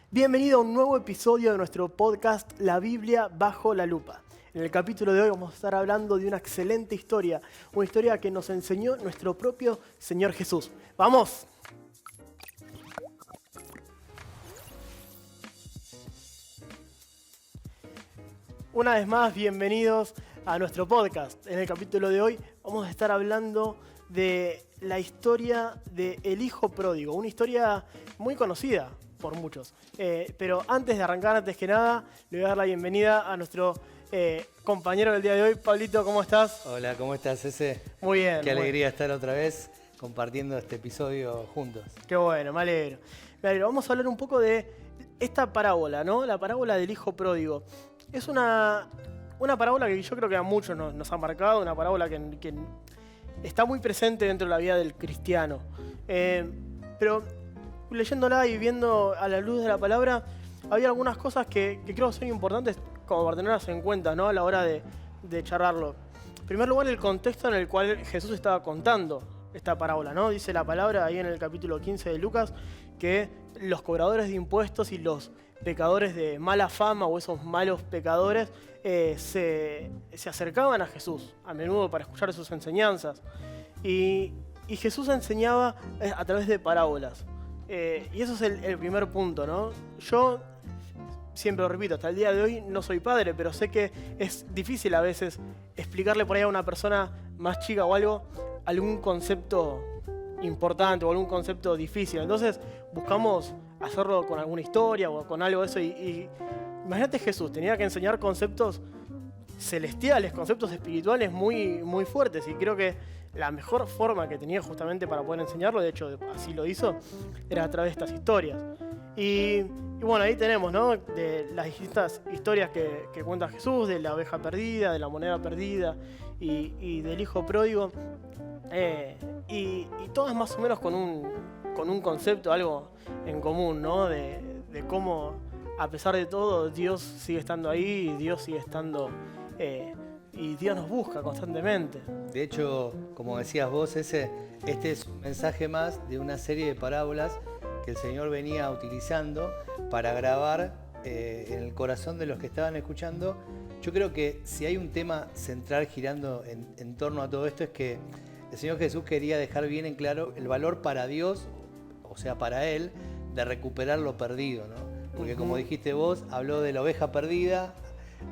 Bienvenido a un nuevo episodio de nuestro podcast La Biblia bajo la lupa. En el capítulo de hoy vamos a estar hablando de una excelente historia, una historia que nos enseñó nuestro propio Señor Jesús. ¡Vamos! Una vez más, bienvenidos a nuestro podcast. En el capítulo de hoy vamos a estar hablando de la historia del Hijo Pródigo, una historia muy conocida por muchos. Pero antes de arrancar, antes que nada, le voy a dar la bienvenida a nuestro compañero del día de hoy. Pablito, ¿cómo estás? Hola, ¿cómo estás, Ese? Muy bien. Qué alegría estar otra vez compartiendo este episodio juntos. Qué bueno, me alegro. Me alegro. Vamos a hablar un poco de esta parábola, ¿no? La parábola del Hijo Pródigo. Es una parábola que yo creo que a muchos nos ha marcado, una parábola que está muy presente dentro de la vida del cristiano. Pero leyéndola y viendo a la luz de la palabra, había algunas cosas que creo que son importantes como para tenerlas en cuenta, ¿no? A la hora de charlarlo. En primer lugar, el contexto en el cual Jesús estaba contando esta parábola, ¿no? Dice la palabra ahí en el capítulo 15 de Lucas que los cobradores de impuestos y los pecadores de mala fama o esos malos pecadores se acercaban a Jesús a menudo para escuchar sus enseñanzas. Y Jesús enseñaba a través de parábolas. Y eso es el primer punto, ¿no? Yo siempre lo repito, hasta el día de hoy no soy padre, pero sé que es difícil a veces explicarle por ahí a una persona más chica o algo, algún concepto importante o algún concepto difícil. Entonces buscamos hacerlo con alguna historia o con algo de eso. Y imagínate, Jesús tenía que enseñar conceptos celestiales, conceptos espirituales muy, muy fuertes. Y creo que la mejor forma que tenía justamente para poder enseñarlo, de hecho así lo hizo, era a través de estas historias. Y bueno, ahí tenemos, ¿no? De las distintas historias que cuenta Jesús, de la oveja perdida, de la moneda perdida y del hijo pródigo. Y todas más o menos con un concepto, algo en común, ¿no? De cómo, a pesar de todo, Dios sigue estando ahí, Dios sigue estando y Dios nos busca constantemente. De hecho, como decías vos, este es un mensaje más de una serie de parábolas que el Señor venía utilizando para grabar en el corazón de los que estaban escuchando. Yo creo que si hay un tema central girando en torno a todo esto es que el Señor Jesús quería dejar bien en claro el valor para Dios, o sea, para Él, de recuperar lo perdido, ¿no? Porque como dijiste vos, habló de la oveja perdida,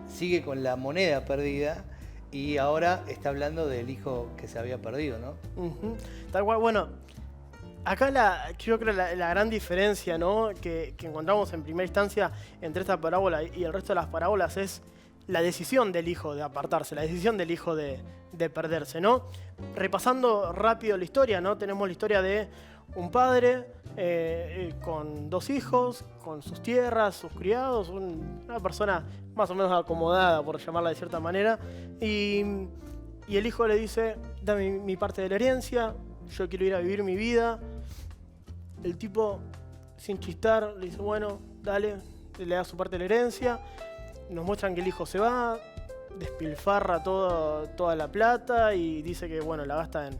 sigue con la moneda perdida y ahora está hablando del hijo que se había perdido, ¿no? Tal cual, bueno, acá yo creo la gran diferencia, ¿no? que encontramos en primera instancia entre esta parábola y el resto de las parábolas es la decisión del hijo de apartarse, la decisión del hijo de perderse, ¿no? Repasando rápido la historia, ¿no? Tenemos la historia de un padre con dos hijos, con sus tierras, sus criados, una persona más o menos acomodada, por llamarla de cierta manera, y el hijo le dice: dame mi parte de la herencia, yo quiero ir a vivir mi vida. El tipo, sin chistar, le dice: bueno, dale, le da su parte de la herencia. Nos muestran que el hijo se va, despilfarra toda la plata y dice que, bueno, la gasta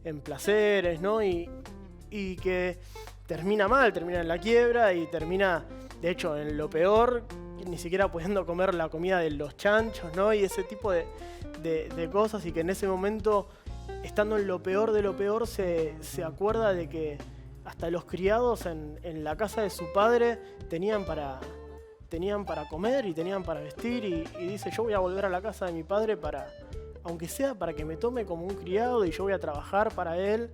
en placeres, ¿no? Y que termina mal, termina en la quiebra y termina, de hecho, en lo peor, ni siquiera pudiendo comer la comida de los chanchos, ¿no? Y ese tipo de cosas, y que en ese momento, estando en lo peor de lo peor, se acuerda de que hasta los criados en la casa de su padre tenían para comer y tenían para vestir, y dice: yo voy a volver a la casa de mi padre aunque sea para que me tome como un criado, y yo voy a trabajar para él,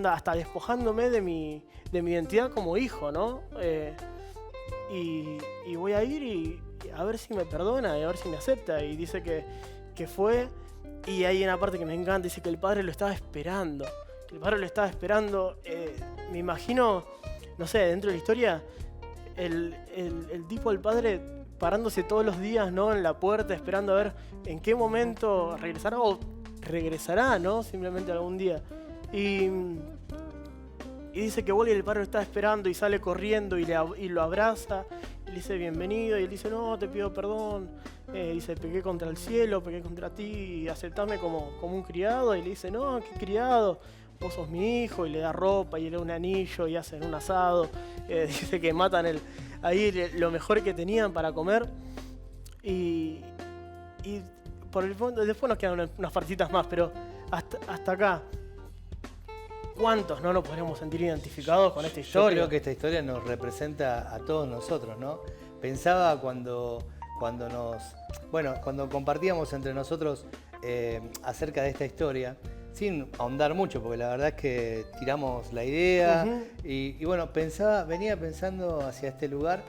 hasta despojándome de mi identidad como hijo, ¿no? Y voy a ir y a ver si me perdona y a ver si me acepta. Y dice que fue, y hay una parte que me encanta, dice que el padre lo estaba esperando. Me imagino, no sé, dentro de la historia, el tipo, el padre, parándose todos los días, ¿no? En la puerta, esperando a ver en qué momento regresará, o regresará, ¿no? Simplemente algún día. Y dice que vuelve y el padre lo está esperando y sale corriendo y lo abraza y le dice: bienvenido. Y él dice: no, te pido perdón. Dice: pequé contra el cielo, pequé contra ti, aceptame como un criado. Y le dice: no, ¿qué criado? vos sos mi hijo, y le da ropa y le da un anillo y hacen un asado. Dice que matan ahí lo mejor que tenían para comer. Y por el fondo, después nos quedan unas partitas más, pero hasta acá, ¿cuántos no nos podríamos sentir identificados con esta historia? Yo creo que esta historia nos representa a todos nosotros, ¿no? Pensaba cuando compartíamos entre nosotros acerca de esta historia, sin ahondar mucho, porque la verdad es que tiramos la idea, y bueno, venía pensando hacia este lugar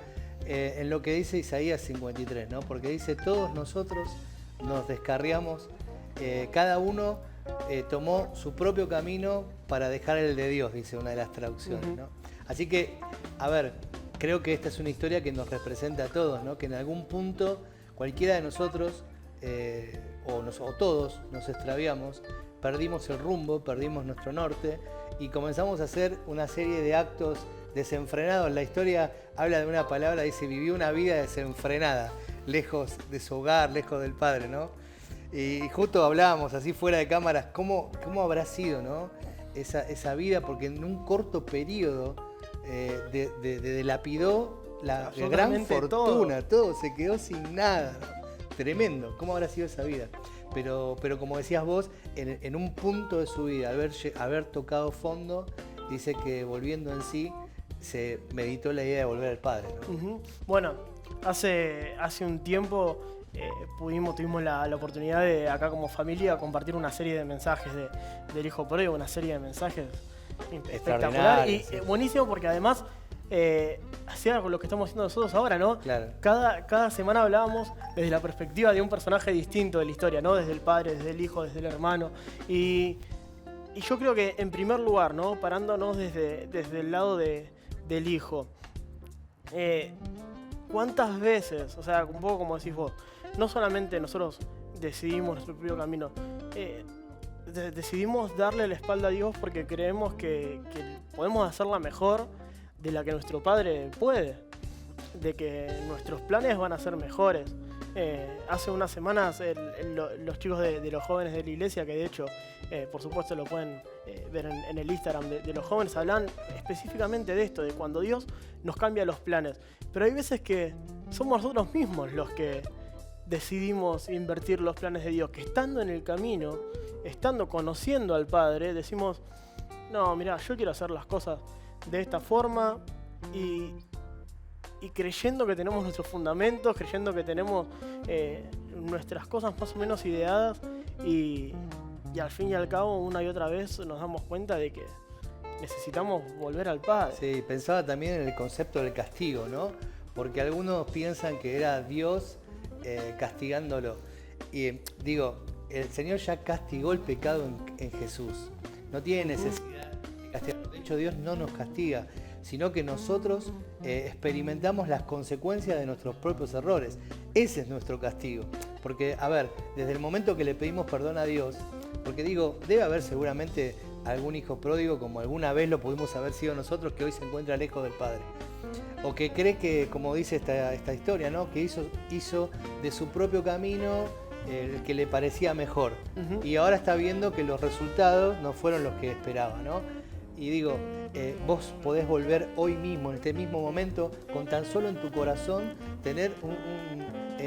en lo que dice Isaías 53, ¿no? Porque dice, todos nosotros nos descarriamos, cada uno tomó su propio camino para dejar el de Dios, dice una de las traducciones, ¿no? Así que, a ver, creo que esta es una historia que nos representa a todos, ¿no? Que en algún punto cualquiera de nosotros, o todos, nos extraviamos, perdimos el rumbo, perdimos nuestro norte y comenzamos a hacer una serie de actos desenfrenados. La historia habla de una palabra, dice, vivió una vida desenfrenada, lejos de su hogar, lejos del Padre, ¿no? Y justo hablábamos así fuera de cámaras, ¿cómo habrá sido, ¿no? Esa vida, porque en un corto periodo dilapidó la gran fortuna, todo se quedó sin nada, ¿no? Tremendo, ¿cómo habrá sido esa vida? Pero como decías vos, en un punto de su vida, haber tocado fondo, dice que volviendo en sí, se meditó la idea de volver al Padre, ¿no? Bueno, hace un tiempo tuvimos la oportunidad de acá como familia compartir una serie de mensajes del Hijo Pródigo, una serie de mensajes espectacular y buenísimo, porque además hacía con lo que estamos haciendo nosotros ahora, ¿no? Claro. Cada semana hablábamos desde la perspectiva de un personaje distinto de la historia, ¿no? Desde el padre, desde el hijo, desde el hermano. Y yo creo que en primer lugar, ¿no? Parándonos desde el lado del hijo, ¿cuántas veces, o sea, un poco como decís vos, no solamente nosotros decidimos nuestro propio camino, decidimos darle la espalda a Dios porque creemos que podemos hacerla mejor de la que nuestro Padre puede, de que nuestros planes van a ser mejores. Hace unas semanas los chicos de los jóvenes de la iglesia, que de hecho por supuesto lo pueden ver en el Instagram de los jóvenes, hablan específicamente de esto, de cuando Dios nos cambia los planes. Pero hay veces que somos nosotros mismos los que decidimos invertir los planes de Dios, que estando en el camino, estando conociendo al Padre, decimos, no, mirá, yo quiero hacer las cosas de esta forma, y creyendo que tenemos nuestros fundamentos, creyendo que tenemos nuestras cosas más o menos ideadas, y al fin y al cabo, una y otra vez nos damos cuenta de que necesitamos volver al Padre. Sí, pensaba también en el concepto del castigo, ¿no? Porque algunos piensan que era Dios castigándolo. Y digo, el Señor ya castigó el pecado en Jesús. No tiene necesidad de castigarlo. De hecho, Dios no nos castiga, sino que nosotros experimentamos las consecuencias de nuestros propios errores. Ese es nuestro castigo. Porque, a ver, desde el momento que le pedimos perdón a Dios, porque digo, debe haber seguramente algún hijo pródigo, como alguna vez lo pudimos haber sido nosotros, que hoy se encuentra lejos del Padre. O que cree que, como dice esta historia, ¿no? Que hizo de su propio camino el que le parecía mejor. Y ahora está viendo que los resultados no fueron los que esperaba, ¿no? Y digo, vos podés volver hoy mismo, en este mismo momento, con tan solo en tu corazón, tener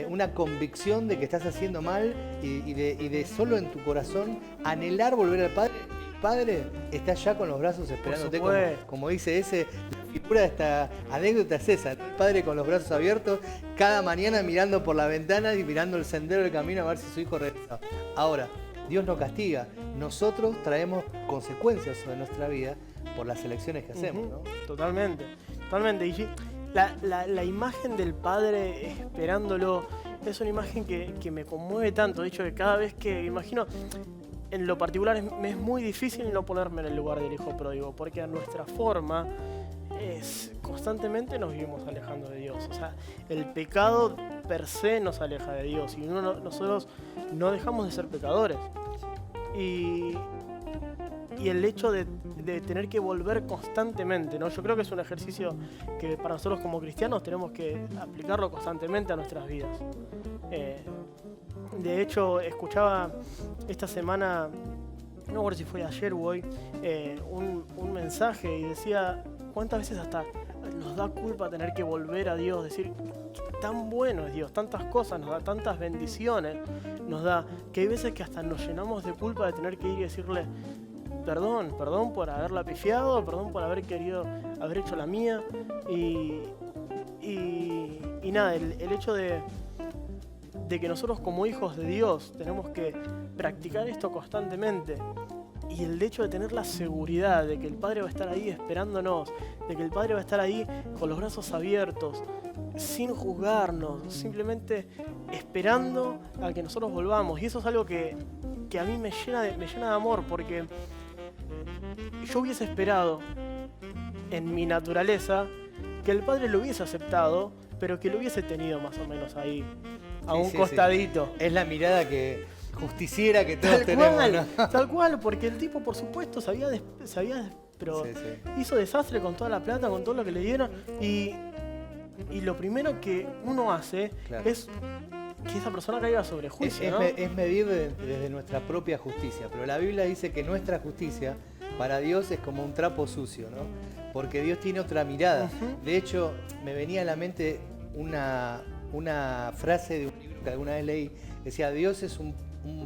una convicción de que estás haciendo mal y de solo en tu corazón anhelar volver al Padre. El Padre está ya con los brazos esperándote, como dice la figura de esta anécdota es esa, el Padre con los brazos abiertos, cada mañana mirando por la ventana y mirando el sendero del camino a ver si su hijo regresa. Ahora, Dios no castiga, nosotros traemos consecuencias sobre nuestra vida por las elecciones que hacemos, ¿no? Totalmente. Y la imagen del Padre esperándolo es una imagen que me conmueve tanto. De hecho, que cada vez que imagino, en lo particular me es muy difícil no ponerme en el lugar del hijo pródigo, porque a nuestra forma constantemente nos vivimos alejando de Dios. O sea, el pecado per se nos aleja de Dios y nosotros no dejamos de ser pecadores. Y el hecho de tener que volver constantemente, ¿no? Yo creo que es un ejercicio que para nosotros como cristianos tenemos que aplicarlo constantemente a nuestras vidas. De hecho, escuchaba esta semana no me acuerdo si fue ayer o hoy, un mensaje y decía cuántas veces hasta nos da culpa tener que volver a Dios, decir tan bueno es Dios, tantas cosas nos da, tantas bendiciones nos da, que hay veces que hasta nos llenamos de culpa de tener que ir y decirle perdón por haberla pifiado, perdón por haber querido haber hecho la mía y nada, el hecho de que nosotros como hijos de Dios tenemos que practicar esto constantemente y el hecho de tener la seguridad de que el Padre va a estar ahí esperándonos, de que el Padre va a estar ahí con los brazos abiertos, sin juzgarnos, simplemente esperando a que nosotros volvamos. Y eso es algo que a mí me llena de amor, porque yo hubiese esperado en mi naturaleza que el Padre lo hubiese aceptado, pero que lo hubiese tenido más o menos ahí, a un costadito. Sí. Es la mirada que justiciera que todos tenemos, ¿no? Tal cual, porque el tipo, por supuesto, pero hizo desastre con toda la plata, con todo lo que le dieron, y lo primero que uno hace es que esa persona caiga sobre juicio, ¿no? Es medir desde nuestra propia justicia, pero la Biblia dice que nuestra justicia para Dios es como un trapo sucio, ¿no? Porque Dios tiene otra mirada. De hecho, me venía a la mente una frase de un libro que alguna vez leí, decía, Dios es un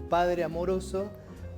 padre amoroso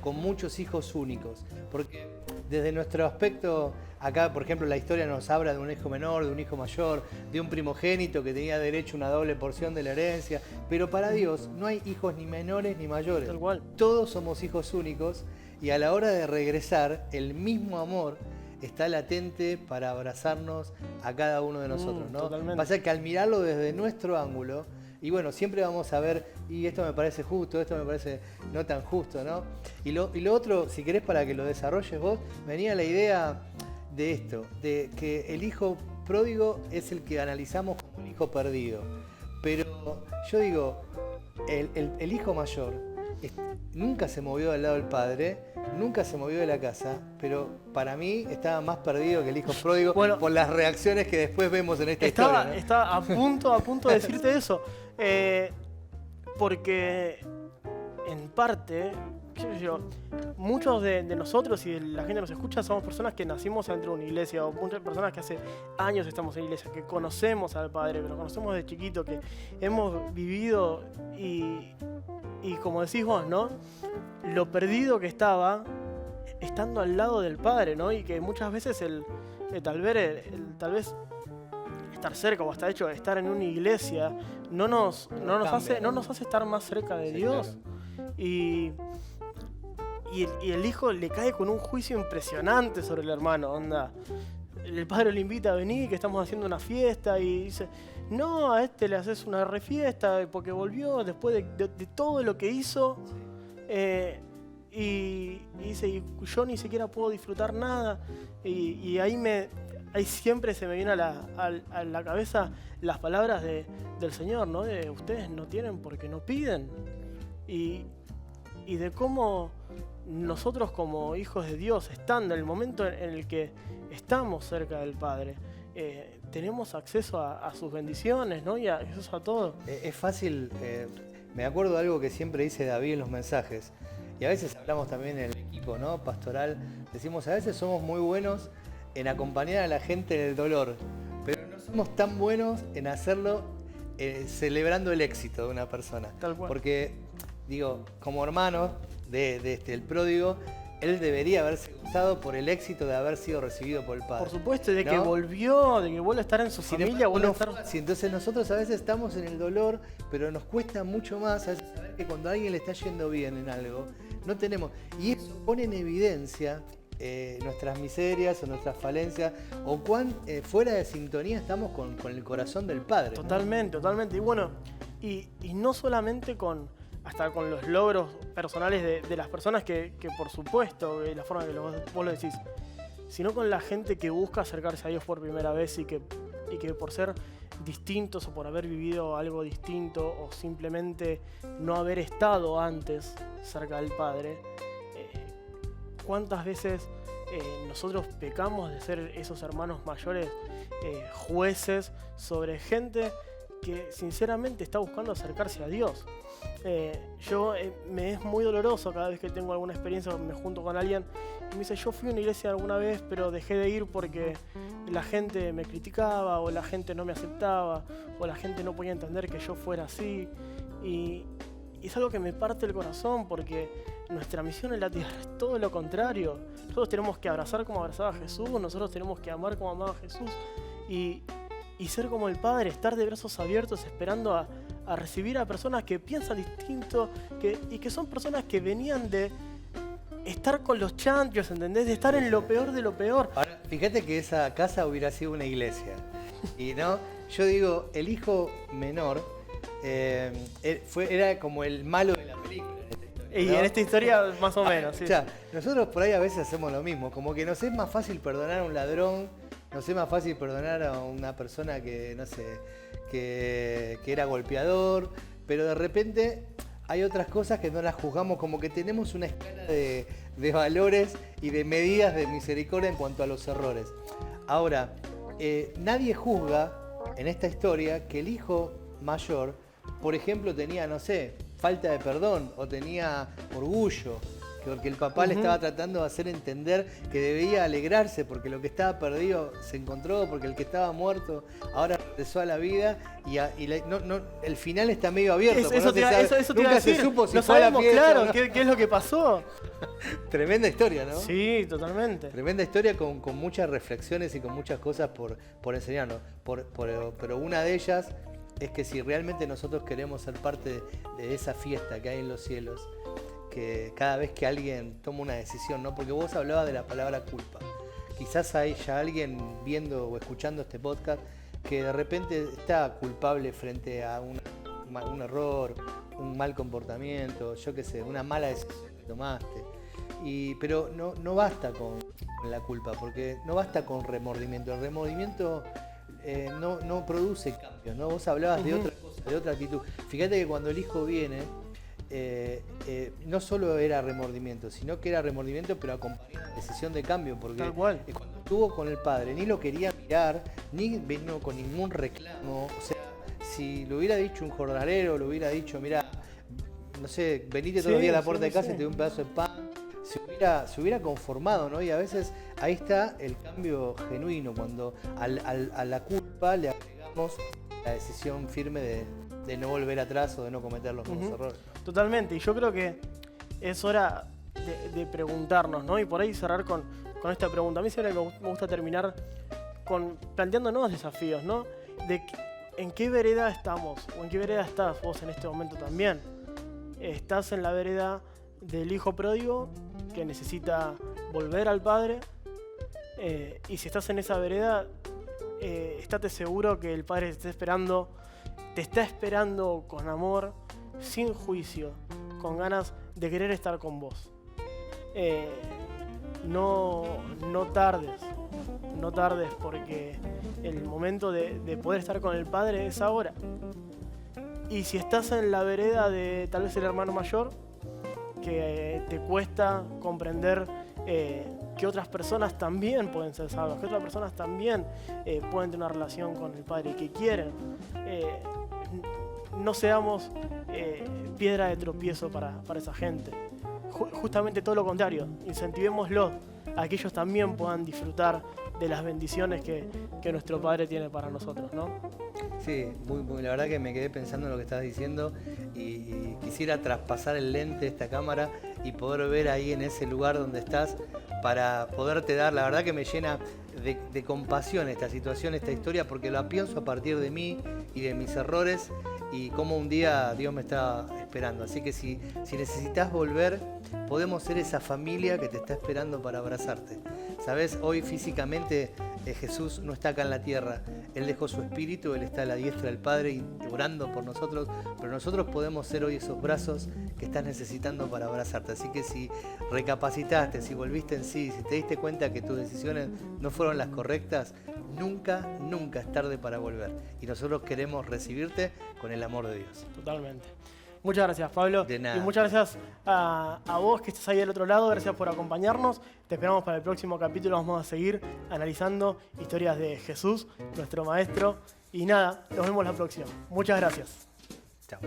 con muchos hijos únicos. Porque desde nuestro aspecto, acá por ejemplo la historia nos habla de un hijo menor, de un hijo mayor, de un primogénito que tenía derecho a una doble porción de la herencia, pero para Dios no hay hijos ni menores ni mayores. Tal cual. Todos somos hijos únicos y a la hora de regresar, el mismo amor está latente para abrazarnos a cada uno de nosotros, ¿no? Totalmente. Pasa que al mirarlo desde nuestro ángulo, y bueno, siempre vamos a ver, y esto me parece justo, esto me parece no tan justo, ¿no? Y lo otro, si querés para que lo desarrolles vos, venía la idea de esto, de que el hijo pródigo es el que analizamos como el hijo perdido. Pero yo digo, el hijo mayor nunca se movió del lado del padre, nunca se movió de la casa, pero para mí estaba más perdido que el hijo pródigo, bueno, por las reacciones que después vemos en esta historia, ¿no? Estaba a punto de decirte eso. Porque en parte, qué sé yo, muchos de nosotros y de la gente que nos escucha somos personas que nacimos dentro de una iglesia, o muchas personas que hace años estamos en iglesia, que conocemos al Padre, que lo conocemos de chiquito, que hemos vivido y como decís vos, ¿no? Lo perdido que estaba estando al lado del Padre, ¿no? Y que muchas veces tal vez estar cerca o hasta de hecho estar en una iglesia no nos hace estar más cerca de Dios. Claro. Y el hijo le cae con un juicio impresionante sobre el hermano, onda. El padre le invita a venir, que estamos haciendo una fiesta, y dice, no, a este le haces una refiesta porque volvió después de todo lo que hizo. Y dice, y yo ni siquiera puedo disfrutar nada. Y ahí siempre se me viene a la cabeza las palabras del Señor, ¿no? De ustedes no tienen porque no piden. Y de cómo nosotros como hijos de Dios, estando en el momento en el que estamos cerca del Padre, tenemos acceso a sus bendiciones, ¿no? Y acceso a todo. Es fácil, me acuerdo de algo que siempre dice David en los mensajes, y a veces hablamos también en el equipo, ¿no? Pastoral, decimos, a veces somos muy buenos en acompañar a la gente en el dolor, pero no somos tan buenos en hacerlo celebrando el éxito de una persona. Tal cual. Porque, digo, como hermano el pródigo, él debería haberse gozado por el éxito de haber sido recibido por el Padre. Por supuesto, de ¿no? que volvió, de que vuelve a estar en su familia, vuelve a estar... Sí, entonces nosotros a veces estamos en el dolor, pero nos cuesta mucho más a veces saber que cuando a alguien le está yendo bien en algo, no tenemos... Y eso pone en evidencia nuestras miserias o nuestras falencias, o cuán fuera de sintonía estamos con el corazón del Padre. Totalmente, ¿no? Totalmente. Y bueno, y no solamente hasta con los logros personales de las personas que por supuesto, la forma que vos lo decís, sino con la gente que busca acercarse a Dios por primera vez y que por ser distintos o por haber vivido algo distinto o simplemente no haber estado antes cerca del Padre, ¿cuántas veces nosotros pecamos de ser esos hermanos mayores jueces sobre gente que sinceramente está buscando acercarse a Dios. Me es muy doloroso cada vez que tengo alguna experiencia, me junto con alguien y me dice, yo fui a una iglesia alguna vez, pero dejé de ir porque la gente me criticaba, o la gente no me aceptaba, o la gente no podía entender que yo fuera así. Y es algo que me parte el corazón, porque nuestra misión en la tierra es todo lo contrario. Nosotros tenemos que abrazar como abrazaba Jesús, nosotros tenemos que amar como amaba Jesús, y ser como el Padre, estar de brazos abiertos esperando a recibir a personas que piensan distinto, y que son personas que venían de estar con los chanchos, ¿entendés? De estar en lo peor de lo peor. Ahora, fíjate que esa casa hubiera sido una iglesia. Y no, yo digo, el hijo menor era como el malo de la película en esta historia, Y ¿no? en esta historia más o menos, sí. O sea, nosotros por ahí a veces hacemos lo mismo, como que nos es más fácil perdonar a un ladrón, nos es más fácil perdonar a una persona que, no sé, que era golpeador, pero de repente hay otras cosas que no las juzgamos, como que tenemos una escala de valores y de medidas de misericordia en cuanto a los errores. Ahora, nadie juzga en esta historia que el hijo mayor, por ejemplo, tenía, no sé, falta de perdón o tenía orgullo, porque el papá le estaba tratando de hacer entender que debía alegrarse porque lo que estaba perdido se encontró, porque el que estaba muerto ahora regresó a la vida el final está medio abierto. Eso te iba a Nunca decir. se supo si No fue a la sabemos, fiesta, claro, ¿no? qué es lo que pasó. Tremenda historia, ¿no? Sí, totalmente. Tremenda historia con muchas reflexiones y con muchas cosas por enseñarnos. Pero una de ellas es que si realmente nosotros queremos ser parte de esa fiesta que hay en los cielos, que cada vez que alguien toma una decisión, ¿no? Porque vos hablabas de la palabra culpa. Quizás hay ya alguien viendo o escuchando este podcast que de repente está culpable frente a un error, un mal comportamiento, yo qué sé, una mala decisión que tomaste. Pero no basta con la culpa, porque no basta con remordimiento. El remordimiento no produce cambios, ¿no? Vos hablabas de otra cosa, de otra actitud. Fíjate que cuando el hijo viene, no solo era remordimiento, sino que era remordimiento pero acompañado de decisión de cambio, porque Tal cual. cuando estuvo con el padre ni lo quería mirar, ni vino con ningún reclamo. O sea, si lo hubiera dicho un jornalero, lo hubiera dicho, mira, no sé, venite todos los días a la puerta de casa y te doy un pedazo de pan, se hubiera conformado, ¿no? Y a veces ahí está el cambio genuino, cuando a la culpa le agregamos la decisión firme de no volver atrás o de no cometer los mismos errores. Totalmente, y yo creo que es hora de preguntarnos, ¿no? Y por ahí cerrar con esta pregunta. A mí siempre me gusta terminar planteándonos desafíos, ¿no? ¿En qué vereda estamos? ¿O en qué vereda estás vos en este momento también? ¿Estás en la vereda del hijo pródigo que necesita volver al padre? Y si estás en esa vereda, estate seguro que el padre te está esperando con amor, sin juicio, con ganas de querer estar con vos. No tardes, porque el momento de poder estar con el Padre es ahora. Y si estás en la vereda de tal vez el hermano mayor, que te cuesta comprender que otras personas también pueden ser salvas, que otras personas también pueden tener una relación con el Padre y que quieren, no seamos piedra de tropiezo para esa gente. Justamente todo lo contrario, incentivémoslo a que ellos también puedan disfrutar de las bendiciones que nuestro Padre tiene para nosotros, ¿no? Sí, la verdad que me quedé pensando en lo que estás diciendo y quisiera traspasar el lente de esta cámara y poder ver ahí en ese lugar donde estás para poderte dar, la verdad que me llena de compasión esta situación, esta historia, porque la pienso a partir de mí y de mis errores y cómo un día Dios me está esperando. Así que si necesitas volver, podemos ser esa familia que te está esperando para abrazarte. ¿Sabes? Hoy físicamente Jesús no está acá en la tierra. Él dejó su espíritu, Él está a la diestra del Padre y orando por nosotros, pero nosotros podemos ser hoy esos brazos que estás necesitando para abrazarte. Así que si recapacitaste, si volviste en sí, si te diste cuenta que tus decisiones no fueron las correctas, nunca es tarde para volver. Y nosotros queremos recibirte con el amor de Dios. Totalmente. Muchas gracias, Pablo. De nada. Y muchas gracias a vos que estás ahí del otro lado. Gracias por acompañarnos. Te esperamos para el próximo capítulo. Vamos a seguir analizando historias de Jesús, nuestro Maestro, Y nada, nos vemos la próxima. Muchas gracias. Chao.